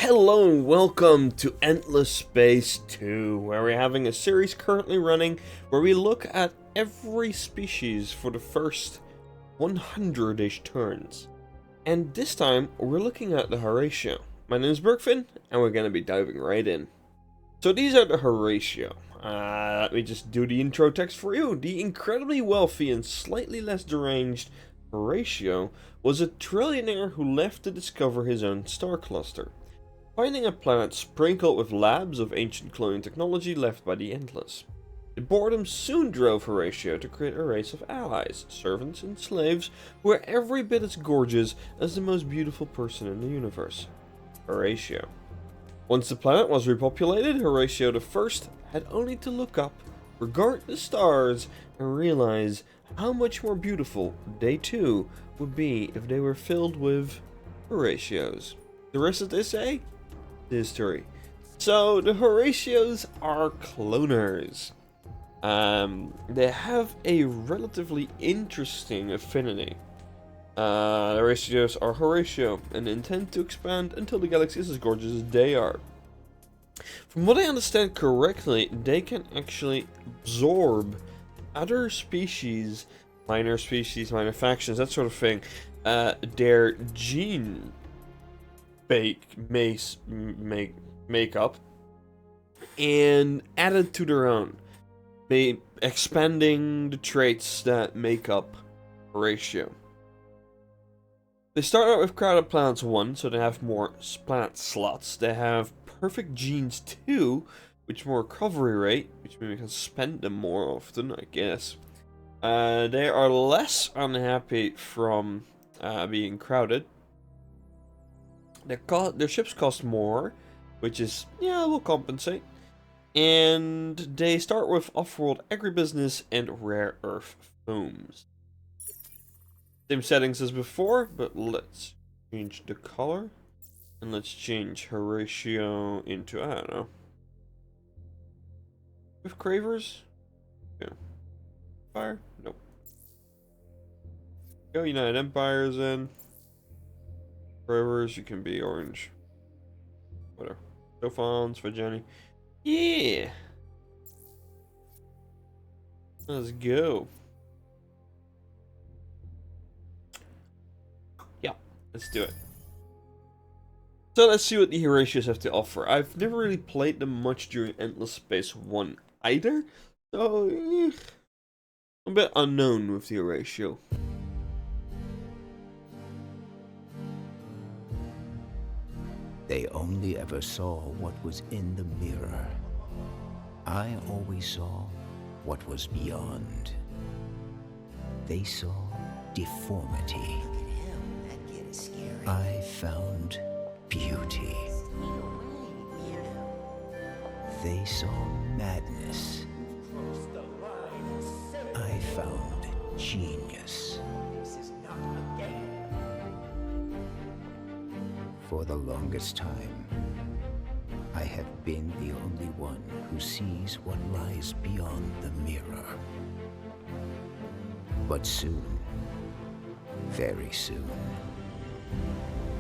Hello and welcome to Endless Space 2, where we're having a series currently running where we look at every species for the first 100-ish turns. And this time, we're looking at the Horatio. My name is Bergfinn, and we're going to be diving right in. So these are the Horatio. Let me just do the intro text for you. The incredibly wealthy and slightly less deranged Horatio was a trillionaire who left to discover his own star cluster. Finding a planet sprinkled with labs of ancient cloning technology left by the Endless. The boredom soon drove Horatio to create a race of allies, servants and slaves who were every bit as gorgeous as the most beautiful person in the universe, Horatio. Once the planet was repopulated, Horatio I had only to look up, regard the stars, and realize how much more beautiful they too would be if they were filled with Horatios. The rest of this, history. So the Horatios are cloners. They have a relatively interesting affinity. The Horatios are Horatio and intend to expand until the galaxy is as gorgeous as they are. From what I understand correctly, they can actually absorb other species, minor factions, that sort of thing, their gene makeup and add it to their own, expanding the traits that make up Horatio. They start out with crowded planets 1, so they have more planet slots. They have perfect genes 2, which more recovery rate, which means we can spend them more often, I guess. They are less unhappy from being crowded. Their ships cost more, which is, will compensate. And they start with off-world agribusiness and rare earth foams. Same settings as before, but let's change the color. And let's change Horatio into, I don't know. With Cravers? Yeah. Fire? Nope. Go United Empires in. Cravers, you can be orange. Whatever. Sophons for Jenny. Yeah! Let's go. Yeah, let's do it. So let's see what the Horatios have to offer. I've never really played them much during Endless Space 1 either, so I'm a bit unknown with the Horatio. They only ever saw what was in the mirror. I always saw what was beyond. They saw deformity. I found beauty. They saw madness. I found genius. For the longest time, I have been the only one who sees what lies beyond the mirror. But soon, very soon,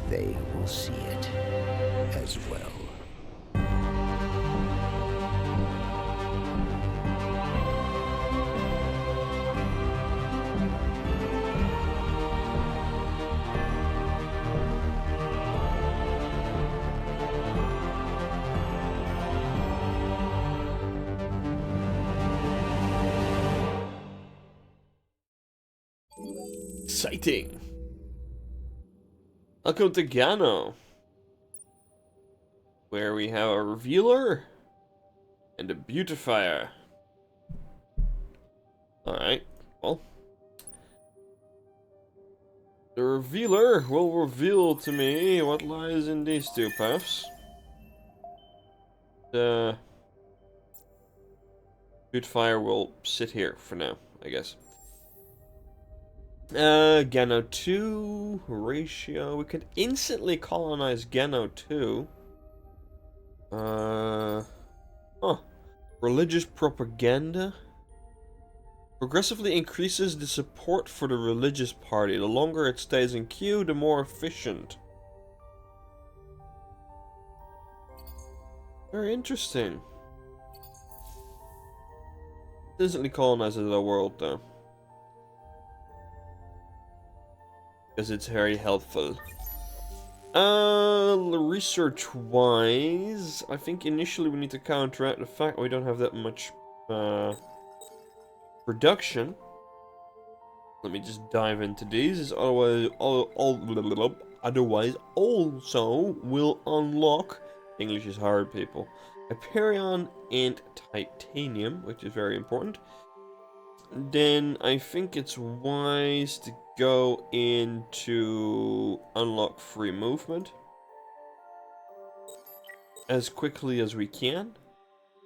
they will see it as well. Exciting. Welcome to Gano, where we have a revealer and a beautifier. Alright, well. The revealer will reveal to me what lies in these two paths. The beautifier will sit here for now, I guess. Gano 2, Horatio. We could instantly colonize Gano 2. Religious propaganda. Progressively increases the support for the religious party. The longer it stays in queue, the more efficient. Very interesting. Instantly colonizes the world though. Because it's very helpful. Research wise, I think initially we need to counteract the fact we don't have that much production. Let me just dive into these, otherwise also will unlock, English is hard people, Hyperion and Titanium, which is very important. Then I think it's wise to go into unlock free movement as quickly as we can,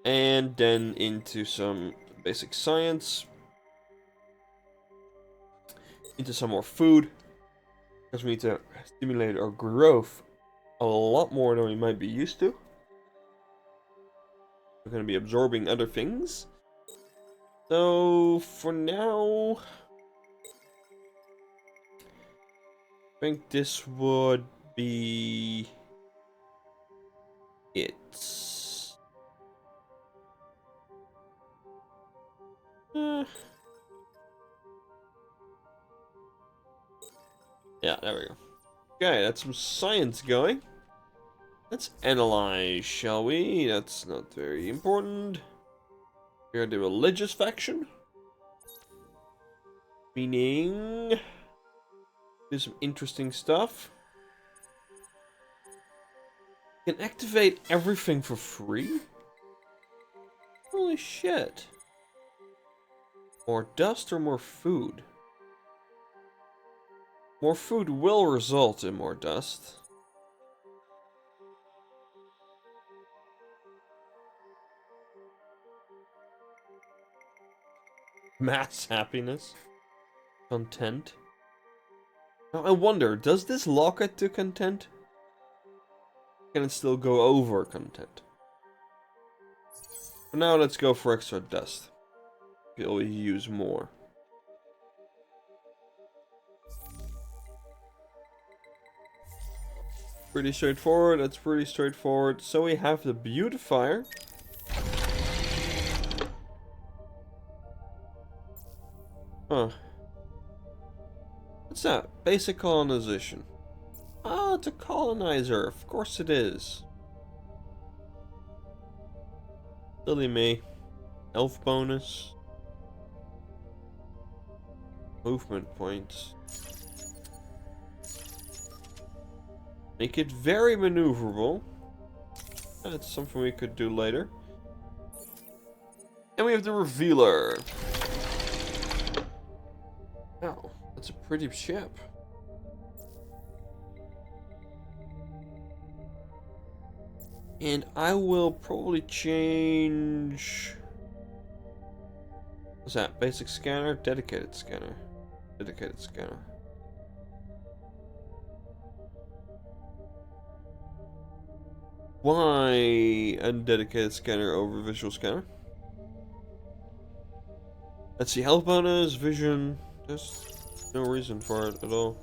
and then into some basic science, into some more food, because we need to stimulate our growth a lot more than we might be used to. We're going to be absorbing other things. So for now, I think this would be it. Yeah, there we go. Okay, that's some science going. Let's analyze, shall we? That's not very important. We're the religious faction. Meaning, do some interesting stuff. Can activate everything for free? Holy shit. More dust or more food? More food will result in more dust. Mass happiness. Content. Now I wonder, does this lock it to content? Can it still go over content? For now, let's go for extra dust. We'll use more. Pretty straightforward, that's pretty straightforward. So we have the beautifier. Huh. What's that? Basic colonization. Oh, it's a colonizer. Of course it is. Silly me. Elf bonus. Movement points. Make it very maneuverable. That's something we could do later. And we have the revealer. Oh, that's a pretty ship. And I will probably change... What's that? Basic scanner? Dedicated scanner. Dedicated scanner. Why undedicated scanner over visual scanner? Let's see, health bonus, vision. There's no reason for it at all.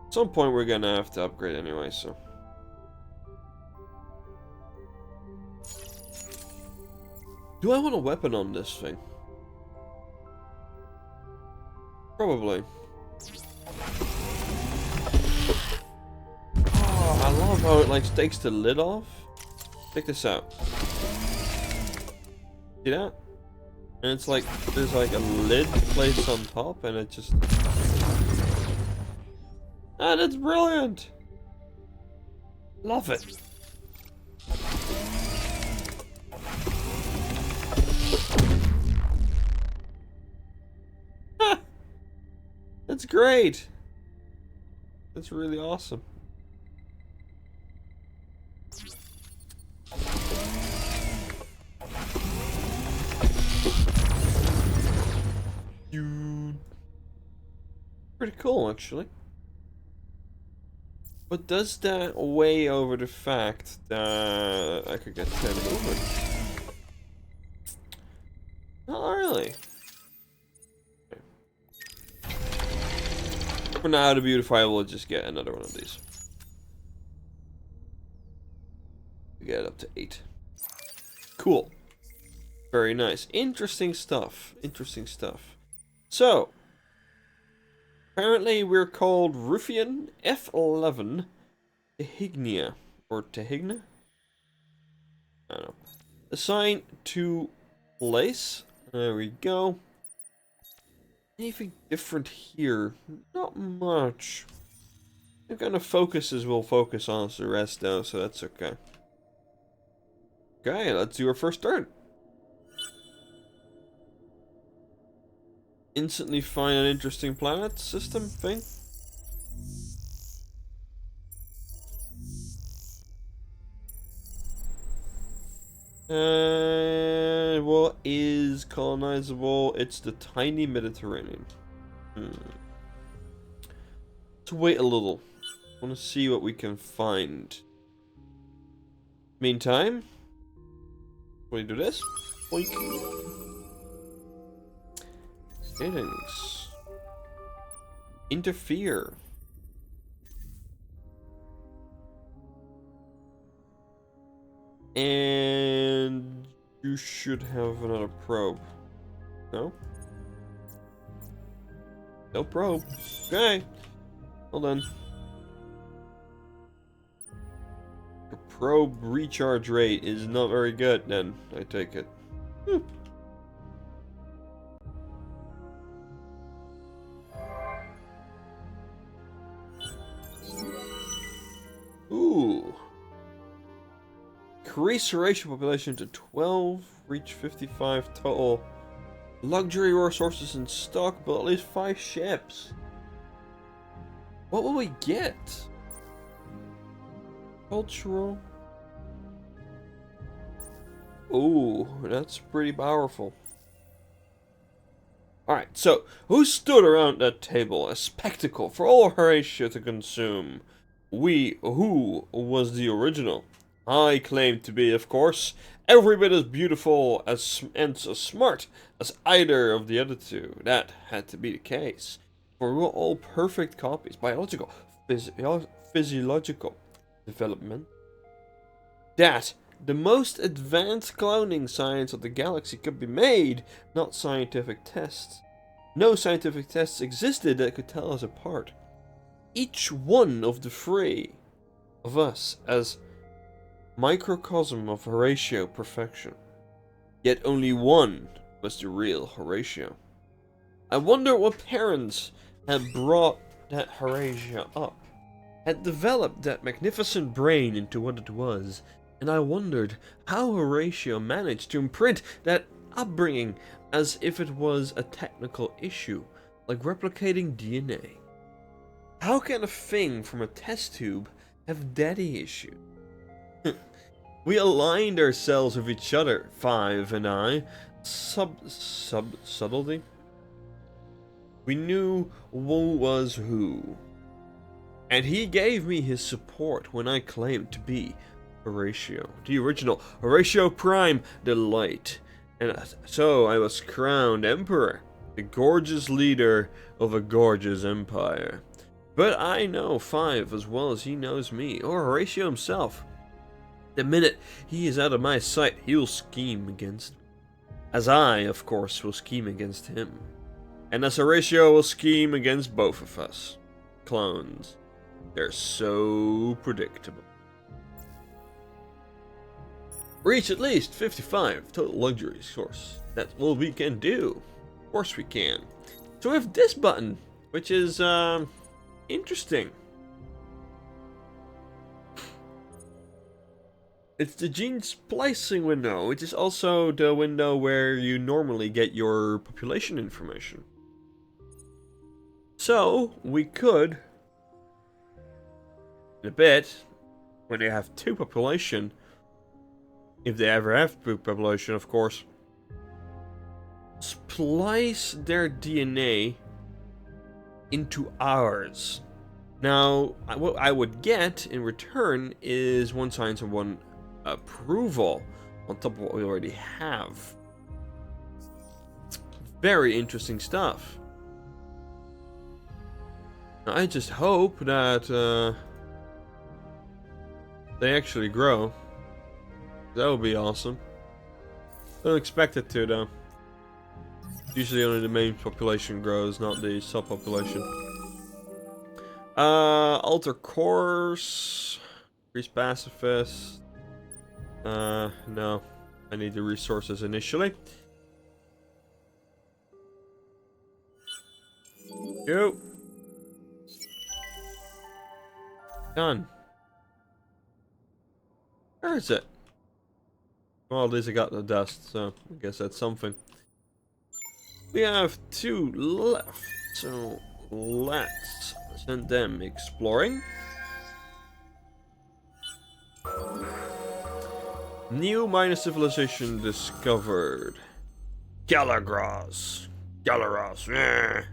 At some point we're gonna have to upgrade anyway, so. Do I want a weapon on this thing? Probably. Oh, I love how it like takes the lid off. Check this out. See that? And it's like there's like a lid placed on top, and it just. Ah, that's brilliant. Love it. That's great. That's really awesome. Pretty cool, actually. But does that weigh over the fact that I could get 10 movement? Not really. For now, to beautify, we'll just get another one of these. We get it up to 8. Cool. Very nice. Interesting stuff. Interesting stuff. So, apparently we're called Ruffian F11 Tehignia. Or Tehigna? I don't know. Assign to place. There we go. Anything different here? Not much. The kind of focuses will focus on the rest though, so that's okay. Okay, let's do our first turn. Instantly find an interesting planet system thing. What is colonizable? It's the tiny Mediterranean. Let's wait a little. I want to see what we can find. Meantime, we do this. Boink. Settings. Interfere. And you should have another probe. No? No probe. Okay. Well done. Your probe recharge rate is not very good then, I take it. Ooh. Increase Horatio population to 12, reach 55 total. Luxury resources in stock, but at least 5 ships. What will we get? Cultural. Ooh, that's pretty powerful. Alright, so, who stood around that table? A spectacle for all Horatio to consume. Who was the original? I claim to be, of course, every bit as beautiful and as smart as either of the other two. That had to be the case. For we were all perfect copies. Biological, physiological development. That the most advanced cloning science of the galaxy could be made, not scientific tests. No scientific tests existed that could tell us apart. Each one of the 3 of us as microcosm of Horatio perfection. Yet only one was the real Horatio. I wonder what parents had brought that Horatio up, had developed that magnificent brain into what it was, and I wondered how Horatio managed to imprint that upbringing as if it was a technical issue, like replicating DNA. How can a thing from a test tube have daddy issues? We aligned ourselves with each other, 5 and I. Subtlety? We knew who was who. And he gave me his support when I claimed to be Horatio. The original Horatio Prime, the Light. And so I was crowned Emperor. The gorgeous leader of a gorgeous empire. But I know 5 as well as he knows me, or Horatio himself. The minute he is out of my sight, he'll scheme against me. As I, of course, will scheme against him. And as Horatio will scheme against both of us. Clones. They're so predictable. Reach at least 55 total luxury source. That's what we can do. Of course we can. So we have this button, which is, interesting. It's the gene splicing window, which is also the window where you normally get your population information. So, we could, in a bit, when they have 2 population, if they ever have 2 population, of course, splice their DNA into ours. Now, what I would get in return is 1 science and 1 approval on top of what we already have. Very interesting stuff. I just hope that they actually grow. That would be awesome. I don't expect it to, though. Usually only the main population grows, not the subpopulation. Alter course. Increase pacifist. No. I need the resources initially. Yo. Done. Where is it? Well, at least I got the dust, so I guess that's something. We have 2 left, so let's send them exploring. New minor civilization discovered. Galaros. Galaros.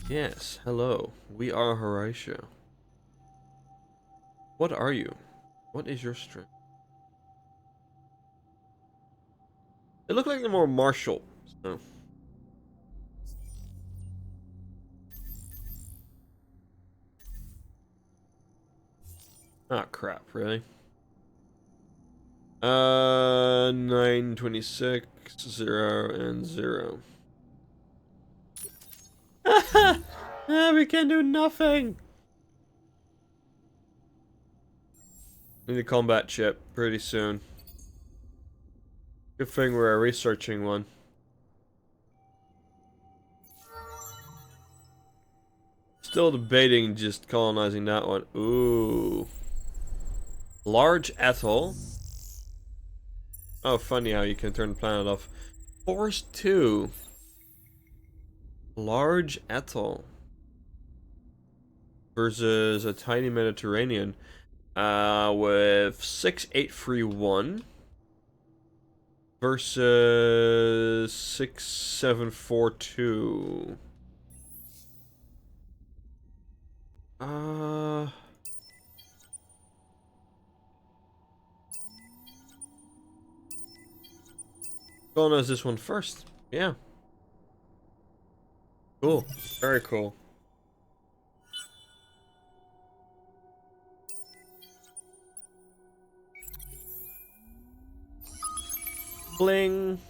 Yes, hello. We are Horatio. What are you? What is your strength? They look like they're more martial. So. Ah, crap, really? 926, 0, and 0. We can do nothing! Need a combat chip pretty soon. Good thing we're researching one. Still debating just colonizing that one. Ooh. Large atoll. Oh, funny how you can turn the planet off. Forest 2. Large atoll. Versus a tiny Mediterranean. With 6831. Versus 6742. Colonize this one first. Yeah. Cool. Very cool. Bling.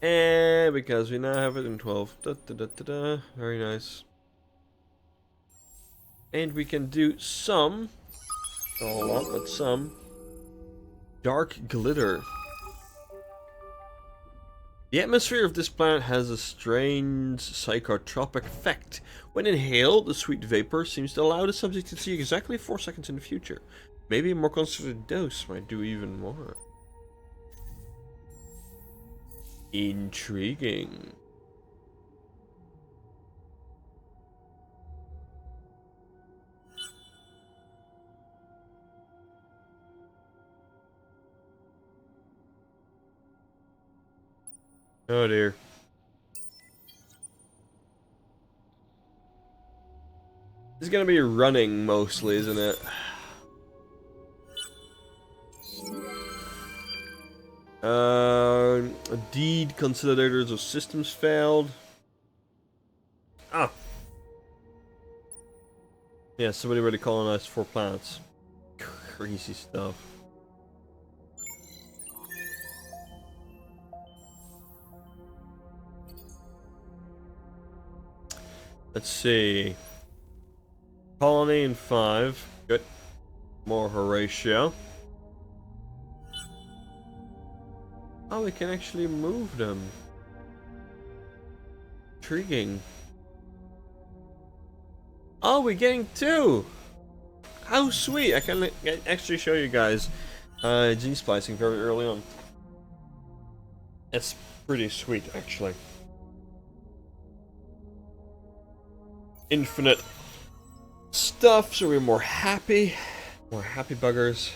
And because we now have it in 12. Da, da, da, da, da. Very nice. And we can do some, not a lot, but some dark glitter. The atmosphere of this planet has a strange psychotropic effect. When inhaled, the sweet vapor seems to allow the subject to see exactly 4 seconds in the future. Maybe a more concentrated dose might do even more. Intriguing. Oh dear. This is gonna be running mostly, isn't it? Deed consolidators of systems failed. Ah. Yeah, somebody already colonized 4 planets. Crazy stuff. Let's see. Colony in 5. Good. More Horatio. Oh, we can actually move them. Intriguing. Oh, we're getting 2! How sweet! I can actually show you guys gene splicing very early on. It's pretty sweet, actually. Infinite stuff, so we're more happy. More happy buggers.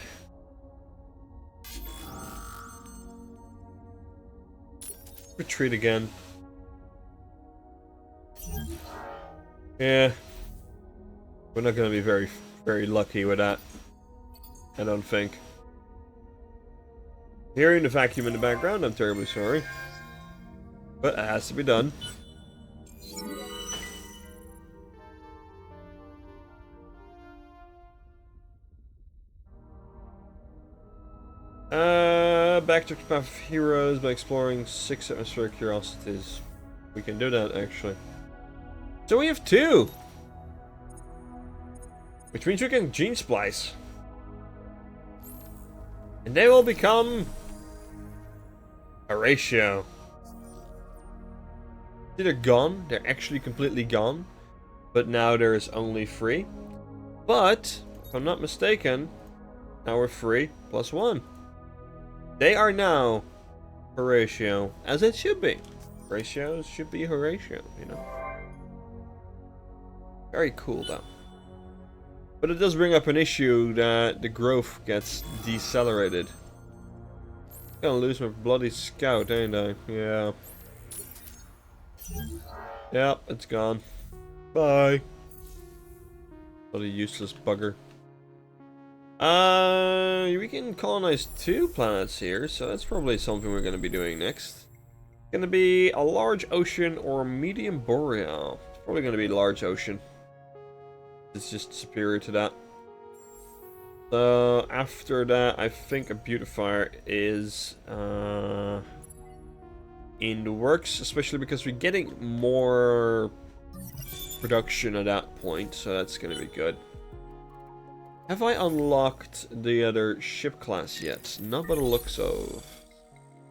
Retreat again. Yeah. We're not gonna be very lucky with that. I don't think. Hearing the vacuum in the background, I'm terribly sorry. But it has to be done. Back to the path of heroes by exploring 6 atmospheric curiosities. We can do that, actually. So we have 2! Which means we can gene splice. And they will become... Horatio. See, they're gone. They're actually completely gone. But now there is only 3. But, if I'm not mistaken, now we're 3 plus 1. They are now Horatio, as it should be. Ratios should be Horatio, you know. Very cool, though. But it does bring up an issue that the growth gets decelerated. Gonna lose my bloody scout, ain't I? Yeah. Yep, it's gone. Bye. Bloody useless bugger. We can colonize 2 planets here, so that's probably something we're gonna be doing next. Gonna be a large ocean or a medium boreal. It's probably gonna be large ocean. It's just superior to that. So after that, I think a beautifier is in the works, especially because we're getting more production at that point, so that's gonna be good. Have I unlocked the other ship class yet? Not by the looks of.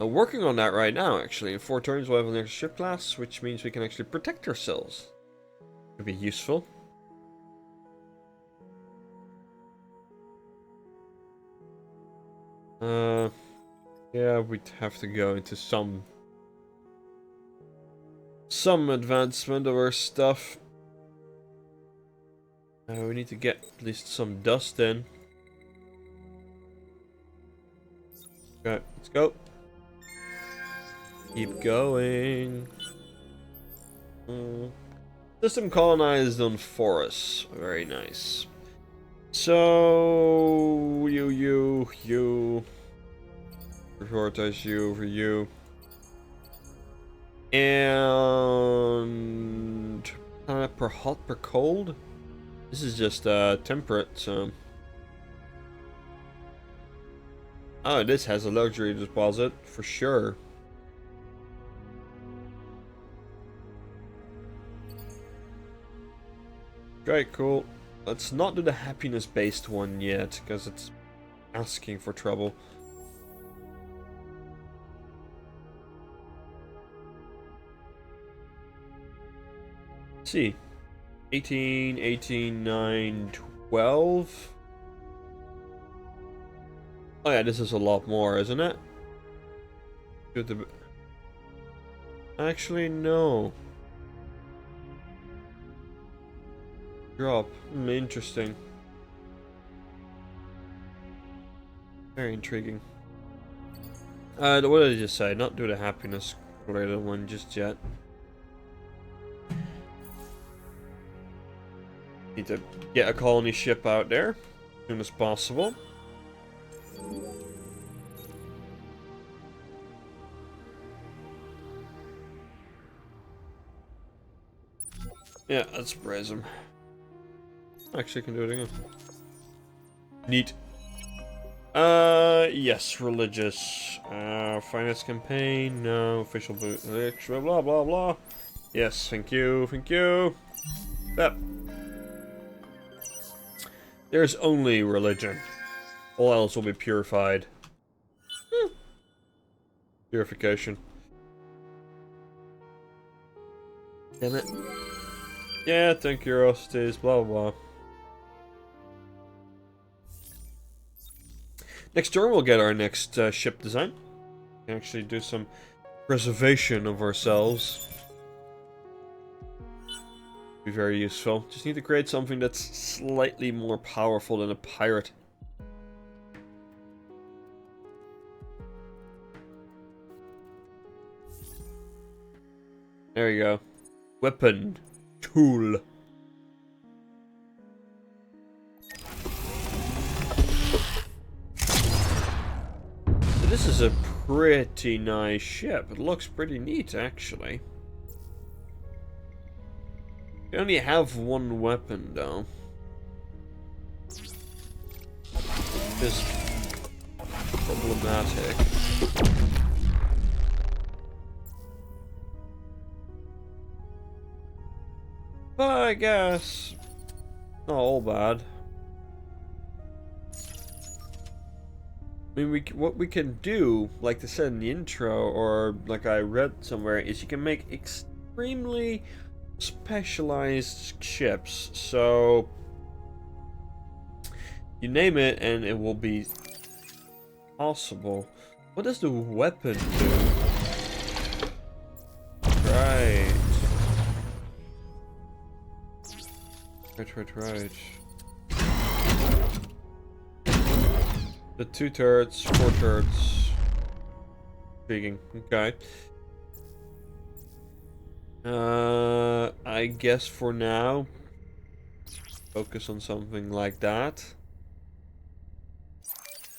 I'm working on that right now, actually. In 4 turns we'll have an extra ship class, which means we can actually protect ourselves. Could be useful. Yeah, we'd have to go into some advancement of our stuff. We need to get at least some dust in. Okay, let's go. Keep going. System colonized on forests. Very nice. So you. Prioritize you over you. And per hot, per cold. This is just temperate, so. Oh, this has a luxury deposit for sure. Great, cool. Let's not do the happiness-based one yet, because it's asking for trouble. Let's see. 18, 18, 9, 12. Oh yeah, this is a lot more, isn't it? Actually, no. Drop. Interesting. Very intriguing. What did I just say? Not do the happiness related one just yet. Need to get a colony ship out there as soon as possible. Yeah, let's praise him. Actually, I can do it again. Neat. Yes, religious. Finance campaign, no. Official boot, extra, blah, blah, blah. Yes, thank you, thank you. Yep. There's only religion. All else will be purified. Purification. Damn it. Yeah, 10 curiosities, blah, blah, blah. Next turn, we'll get our next ship design. We can actually do some preservation of ourselves. Be very useful. Just need to create something that's slightly more powerful than a pirate. There you go. Weapon. Tool. This is a pretty nice ship. It looks pretty neat, actually. You only have one weapon, though. It's problematic. But I guess not all bad. I mean, what we can do, like they said in the intro, or like I read somewhere, is you can make extremely specialized ships. So you name it, and it will be possible. What does the weapon do? Right. Right. The 2 turrets, 4 turrets. Intriguing. Okay. I guess for now, focus on something like that.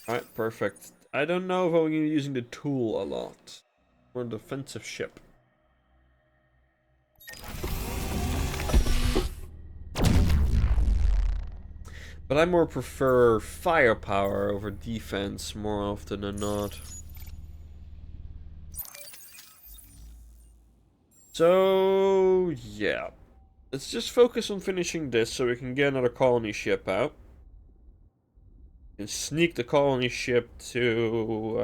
Alright, perfect. I don't know if I'm using the tool a lot. We're a defensive ship. But I more prefer firepower over defense more often than not. So, yeah. Let's just focus on finishing this so we can get another colony ship out. And sneak the colony ship to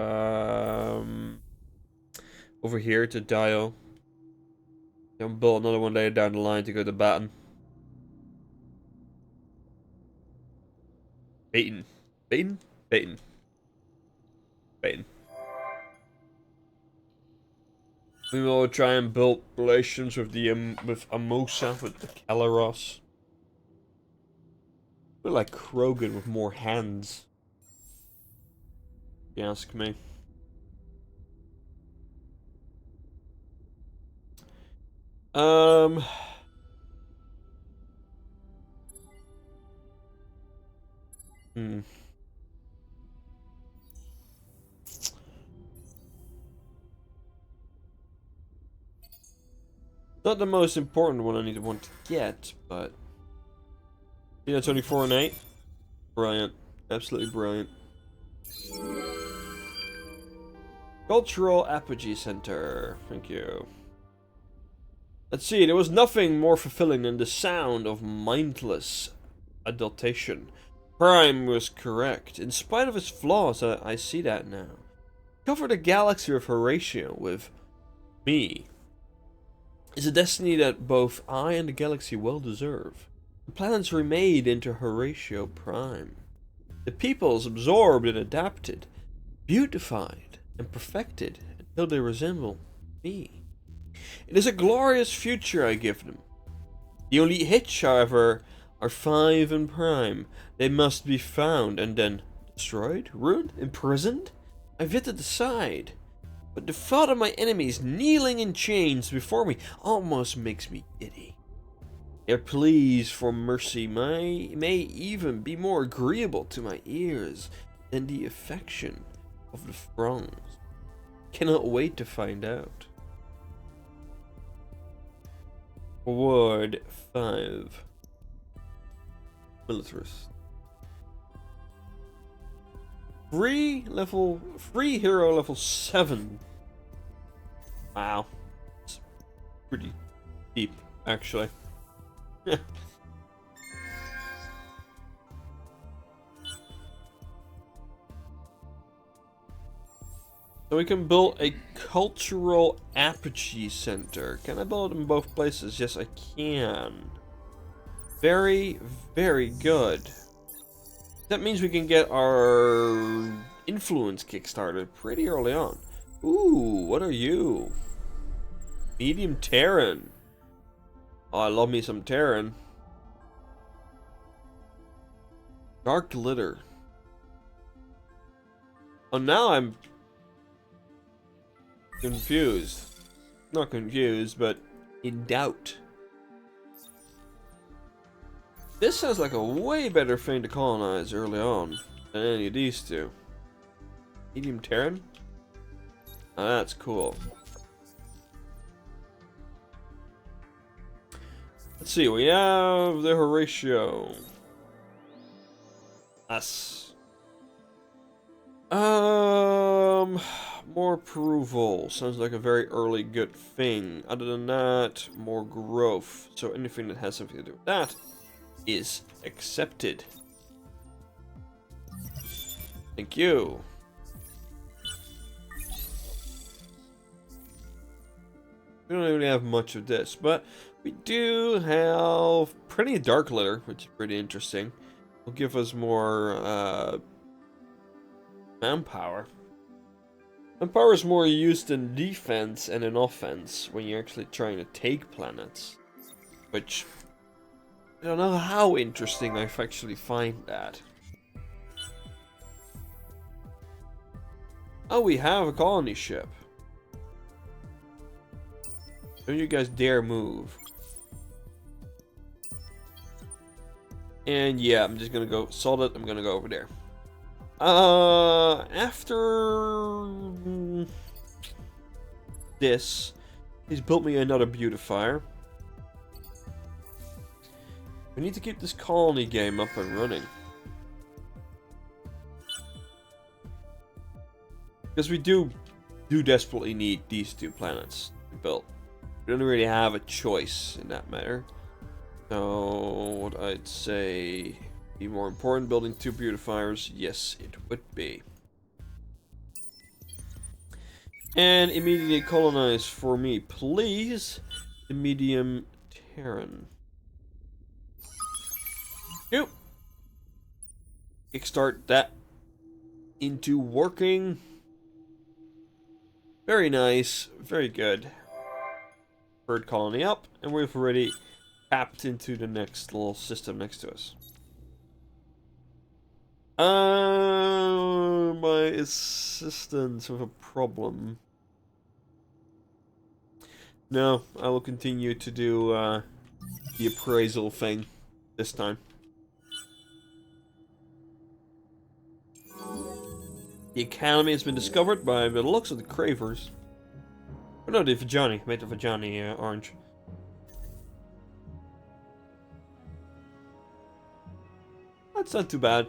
over here to Dio. Then build another one later down the line to go to Baton. Baton. Baton? Baton. Baton. We will try and build relations with the with Amosa, with the Calaros. We're like Krogan with more hands. If you ask me. Not the most important one I need to want to get, but yeah, it's only 4 and 8. Brilliant, absolutely brilliant. Cultural Apogee Center, thank you. Let's see, there was nothing more fulfilling than the sound of mindless adultation. Prime was correct. In spite of his flaws, I see that now. Cover the galaxy with Horatio, with me. It's a destiny that both I and the galaxy well deserve. The planets remade into Horatio Prime. The peoples absorbed and adapted, beautified and perfected until they resemble me. It is a glorious future I give them. The only hitch, however, are 5 and Prime. They must be found and then destroyed, ruined, imprisoned? I've yet to decide. But the thought of my enemies kneeling in chains before me almost makes me giddy. Their pleas for mercy may even be more agreeable to my ears than the affection of the throngs. Cannot wait to find out. Award 5. Militarist. Free hero level 7. Wow. It's pretty deep, actually. So we can build a cultural apogee center. Can I build it in both places? Yes, I can. Very, very good. That means we can get our influence kickstarted pretty early on. Ooh, what are you? Medium Terran. Oh, I love me some Terran. Dark Glitter. Oh, now I'm confused. Not confused, but in doubt. This sounds like a way better thing to colonize early on than any of these two. Medium Terran? Oh, that's cool. Let's see, we have the Horatio. Us. More approval. Sounds like a very early good thing. Other than that, more growth. So anything that has something to do with that is accepted. Thank you. We don't really have much of this, but we do have plenty of dark litter, which is pretty interesting. Will give us more manpower. Manpower is more used in defense and in offense when you're actually trying to take planets. Which, I don't know how interesting I actually find that. Oh, we have a colony ship. Don't you guys dare move. And yeah, I'm just gonna go solid. I'm gonna go over there. After this, he's built me another beautifier. We need to keep this colony game up and running. Because we do desperately need these two planets to build. We don't really have a choice in that matter. So, what I'd say... be more important, building two beautifiers? Yes, it would be. And immediately colonize for me, please, the medium Terran. Yep. Kickstart that into working. Very nice, very good. Bird colony up, and we've already tapped into the next little system next to us. My assistants have a problem. No, I will continue to do the appraisal thing this time. The Academy has been discovered by the looks of the Cravers. Oh no, the Vajani. Made the Vajani orange. That's not too bad.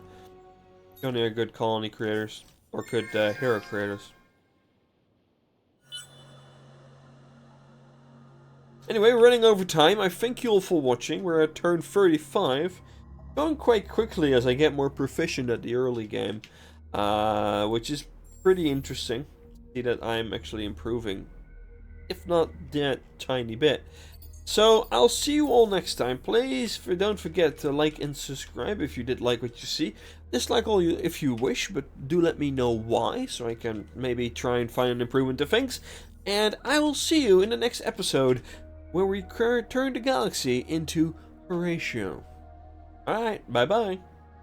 Vajani are good colony creators. Or good hero creators. Anyway, running over time. I thank you all for watching. We're at turn 35. Going quite quickly as I get more proficient at the early game. Which is pretty interesting. See that I'm actually improving. If not that tiny bit. So, I'll see you all next time. Please don't forget to like and subscribe if you did like what you see. Dislike all you if you wish, but do let me know why, so I can maybe try and find an improvement to things. And I will see you in the next episode, where we turn the galaxy into Horatio. Alright, bye-bye.